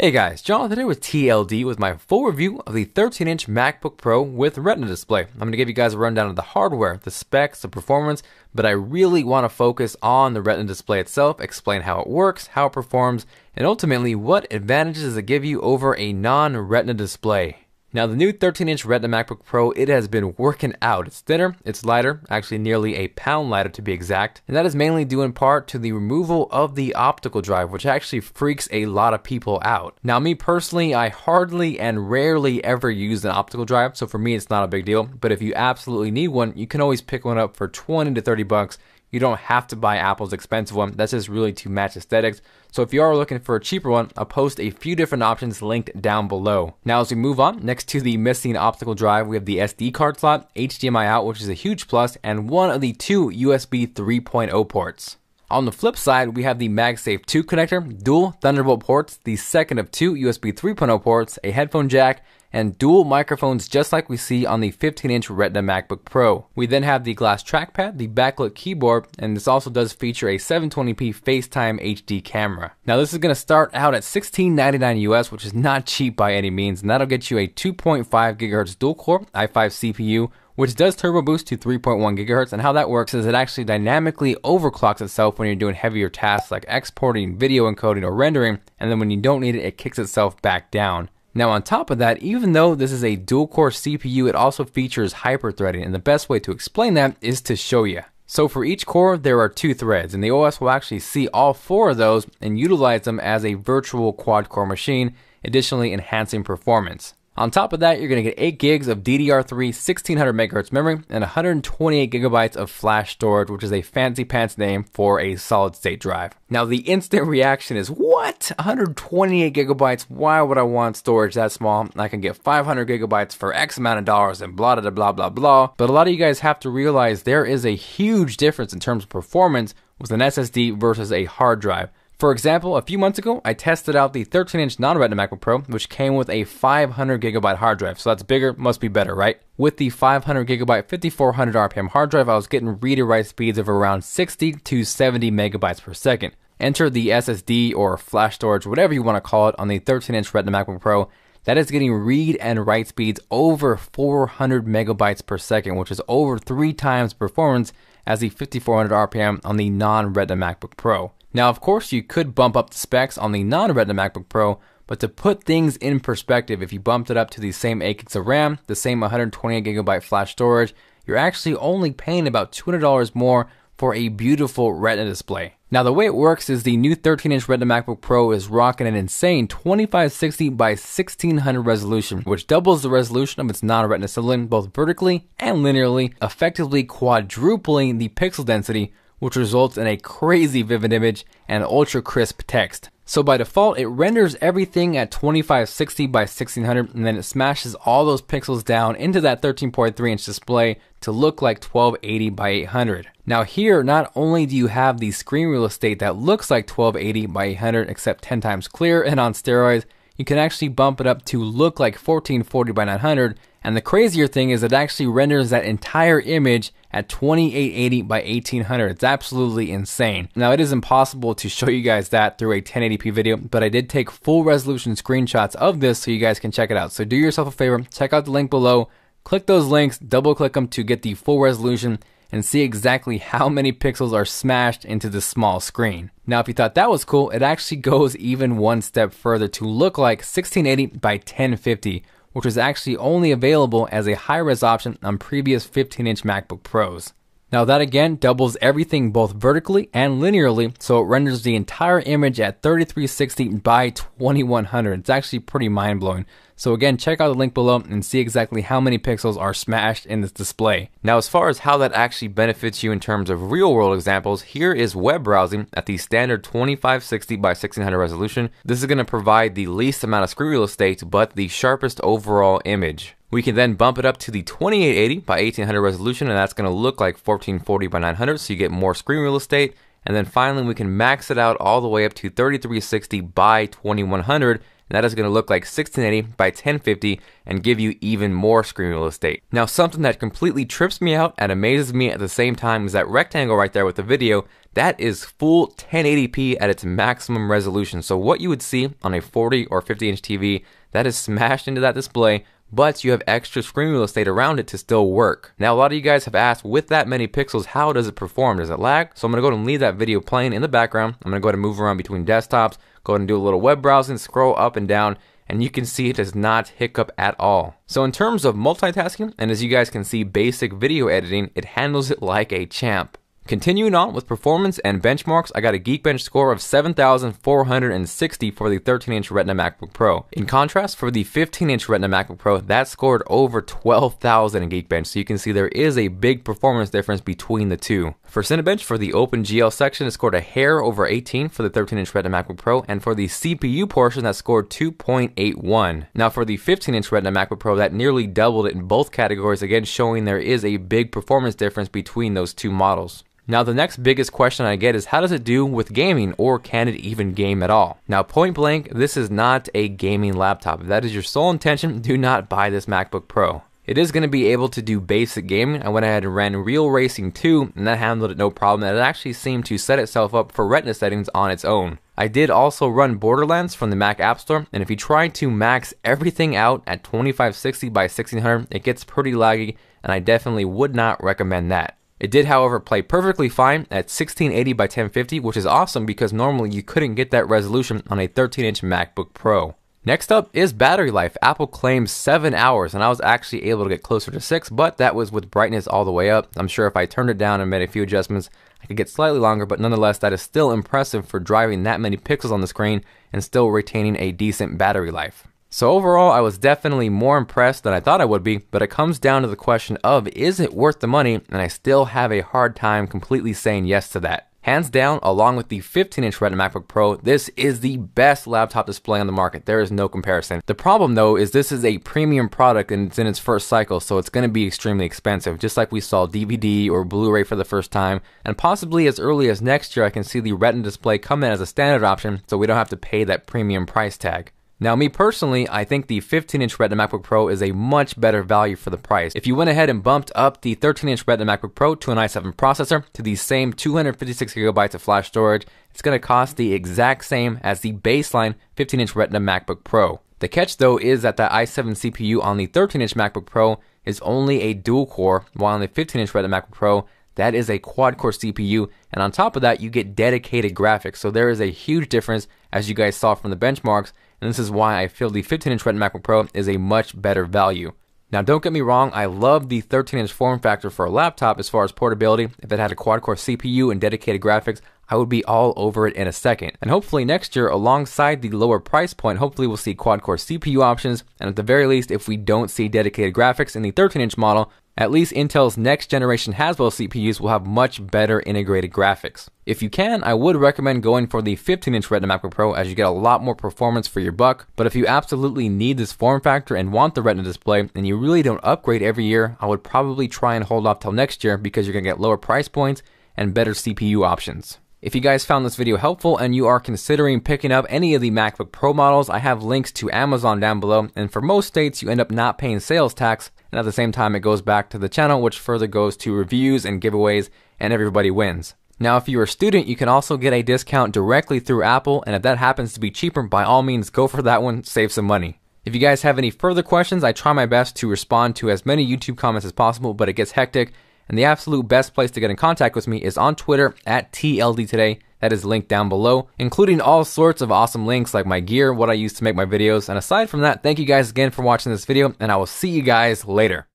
Hey guys, Jonathan here with TLD with my full review of the 13-inch MacBook Pro with Retina display. I'm going to give you guys a rundown of the hardware, the specs, the performance, but I really want to focus on the Retina display itself, explain how it works, how it performs, and ultimately what advantages does it give you over a non-Retina display. Now the new 13-inch Retina MacBook Pro, it has been working out. It's thinner, it's lighter, actually nearly a pound lighter to be exact, and that is mainly due in part to the removal of the optical drive, which actually freaks a lot of people out. Now me personally, I hardly and rarely ever use an optical drive, so for me it's not a big deal, but if you absolutely need one, you can always pick one up for 20 to 30 bucks. You don't have to buy Apple's expensive one. That's just really to match aesthetics. So if you are looking for a cheaper one, I'll post a few different options linked down below. Now as we move on, next to the missing optical drive, we have the SD card slot, HDMI out, which is a huge plus, and one of the two USB 3.0 ports. On the flip side, we have the MagSafe 2 connector, dual Thunderbolt ports, the second of two USB 3.0 ports, a headphone jack, and dual microphones just like we see on the 15-inch Retina MacBook Pro. We then have the glass trackpad, the backlit keyboard, and this also does feature a 720p FaceTime HD camera. Now this is going to start out at $16.99 US, which is not cheap by any means, and that'll get you a 2.5 GHz dual-core i5 CPU, which does turbo boost to 3.1 GHz, and how that works is it actually dynamically overclocks itself when you're doing heavier tasks like exporting, video encoding, or rendering, and then when you don't need it, it kicks itself back down. Now on top of that, even though this is a dual-core CPU, it also features hyper-threading, and the best way to explain that is to show you. So for each core, there are two threads, and the OS will actually see all four of those and utilize them as a virtual quad-core machine, additionally enhancing performance. On top of that, you're going to get 8 gigs of DDR3 1600 MHz memory and 128 gigabytes of flash storage, which is a fancy pants name for a solid state drive. Now the instant reaction is, what? 128 gigabytes? Why would I want storage that small? I can get 500 gigabytes for X amount of dollars and blah blah blah blah blah. But a lot of you guys have to realize there is a huge difference in terms of performance with an SSD versus a hard drive. For example, a few months ago, I tested out the 13-inch non-Retina MacBook Pro, which came with a 500 gigabyte hard drive. So that's bigger, must be better, right? With the 500 gigabyte 5400 RPM hard drive, I was getting read and write speeds of around 60 to 70 megabytes per second. Enter the SSD or flash storage, whatever you want to call it, on the 13-inch Retina MacBook Pro. That is getting read and write speeds over 400 megabytes per second, which is over 3 times performance as the 5400 RPM on the non-Retina MacBook Pro. Now, of course, you could bump up the specs on the non-Retina MacBook Pro, but to put things in perspective, if you bumped it up to the same 8 gigs of RAM, the same 128 gigabyte flash storage, you're actually only paying about $200 more for a beautiful Retina display. Now, the way it works is the new 13-inch Retina MacBook Pro is rocking an insane 2560 by 1600 resolution, which doubles the resolution of its non-Retina sibling both vertically and linearly, effectively quadrupling the pixel density, which results in a crazy vivid image and ultra crisp text. So by default, it renders everything at 2560 by 1600, and then it smashes all those pixels down into that 13.3 inch display to look like 1280 by 800. Now here, not only do you have the screen real estate that looks like 1280 by 800 except 10 times clearer and on steroids, you can actually bump it up to look like 1440 by 900, and the crazier thing is it actually renders that entire image at 2880 by 1800. It's absolutely insane. Now it is impossible to show you guys that through a 1080p video, but I did take full resolution screenshots of this so you guys can check it out. So do yourself a favor, check out the link below, click those links, double click them to get the full resolution, and see exactly how many pixels are smashed into this small screen. Now if you thought that was cool, it actually goes even one step further to look like 1680 by 1050, which was actually only available as a high-res option on previous 15-inch MacBook Pros. Now that again doubles everything both vertically and linearly, so it renders the entire image at 3360 by 2100. It's actually pretty mind-blowing. So again, check out the link below and see exactly how many pixels are smashed in this display. Now as far as how that actually benefits you in terms of real-world examples, here is web browsing at the standard 2560 by 1600 resolution. This is going to provide the least amount of screen real estate, but the sharpest overall image. We can then bump it up to the 2880 by 1800 resolution, and that's going to look like 1440 by 900, so you get more screen real estate. And then finally, we can max it out all the way up to 3360 by 2100, and and that is going to look like 1680 by 1050 and give you even more screen real estate. Now, something that completely trips me out and amazes me at the same time is that rectangle right there with the video. That is full 1080p at its maximum resolution. So what you would see on a 40 or 50-inch TV, that is smashed into that display, but you have extra screen real estate around it to still work. Now, a lot of you guys have asked, with that many pixels, how does it perform? Does it lag? So I'm going to go ahead and leave that video playing in the background. I'm going to go ahead and move around between desktops, go ahead and do a little web browsing, scroll up and down, and you can see it does not hiccup at all. So in terms of multitasking, and as you guys can see, basic video editing, it handles it like a champ. Continuing on with performance and benchmarks, I got a Geekbench score of 7,460 for the 13-inch Retina MacBook Pro. In contrast, for the 15-inch Retina MacBook Pro, that scored over 12,000 in Geekbench, so you can see there is a big performance difference between the two. For Cinebench, for the OpenGL section, it scored a hair over 18 for the 13-inch Retina MacBook Pro, and for the CPU portion, that scored 2.81. Now for the 15-inch Retina MacBook Pro, that nearly doubled it in both categories, again showing there is a big performance difference between those two models. Now the next biggest question I get is, how does it do with gaming, or can it even game at all? Now point blank, this is not a gaming laptop. If that is your sole intention, do not buy this MacBook Pro. It is going to be able to do basic gaming. I went ahead and ran Real Racing 2 and that handled it no problem, and it actually seemed to set itself up for Retina settings on its own. I did also run Borderlands from the Mac App Store, and if you try to max everything out at 2560 by 1600, it gets pretty laggy, and I definitely would not recommend that. It did, however, play perfectly fine at 1680 by 1050, which is awesome because normally you couldn't get that resolution on a 13-inch MacBook Pro. Next up is battery life. Apple claims 7 hours, and I was actually able to get closer to 6, but that was with brightness all the way up. I'm sure if I turned it down and made a few adjustments, I could get slightly longer, but nonetheless, that is still impressive for driving that many pixels on the screen and still retaining a decent battery life. So overall, I was definitely more impressed than I thought I would be, but it comes down to the question of, is it worth the money? And I still have a hard time completely saying yes to that. Hands down, along with the 15-inch Retina MacBook Pro, this is the best laptop display on the market. There is no comparison. The problem though is this is a premium product and it's in its first cycle, so it's going to be extremely expensive, just like we saw DVD or Blu-ray for the first time, and possibly as early as next year I can see the Retina display come in as a standard option, so we don't have to pay that premium price tag. Now me personally, I think the 15-inch Retina MacBook Pro is a much better value for the price. If you went ahead and bumped up the 13-inch Retina MacBook Pro to an i7 processor to the same 256GB of flash storage, it's going to cost the exact same as the baseline 15-inch Retina MacBook Pro. The catch though is that the i7 CPU on the 13-inch MacBook Pro is only a dual core, while on the 15-inch Retina MacBook Pro, that is a quad-core CPU, and on top of that, you get dedicated graphics. So there is a huge difference, as you guys saw from the benchmarks, and this is why I feel the 15-inch Retina MacBook Pro is a much better value. Now don't get me wrong, I love the 13-inch form factor for a laptop as far as portability. If it had a quad-core CPU and dedicated graphics, I would be all over it in a second. And hopefully next year, alongside the lower price point, hopefully we'll see quad-core CPU options, and at the very least, if we don't see dedicated graphics in the 13-inch model, at least Intel's next generation Haswell CPUs will have much better integrated graphics. If you can, I would recommend going for the 15-inch Retina MacBook Pro, as you get a lot more performance for your buck, but if you absolutely need this form factor and want the Retina display, and you really don't upgrade every year, I would probably try and hold off till next year because you're going to get lower price points and better CPU options. If you guys found this video helpful and you are considering picking up any of the MacBook Pro models, I have links to Amazon down below, and for most states you end up not paying sales tax, and at the same time it goes back to the channel, which further goes to reviews and giveaways, and everybody wins. Now if you're a student, you can also get a discount directly through Apple, and if that happens to be cheaper, by all means go for that one, save some money. If you guys have any further questions, I try my best to respond to as many YouTube comments as possible, but it gets hectic. And the absolute best place to get in contact with me is on Twitter at TLDtoday. That is linked down below, including all sorts of awesome links like my gear, what I use to make my videos. And aside from that, thank you guys again for watching this video, and I will see you guys later.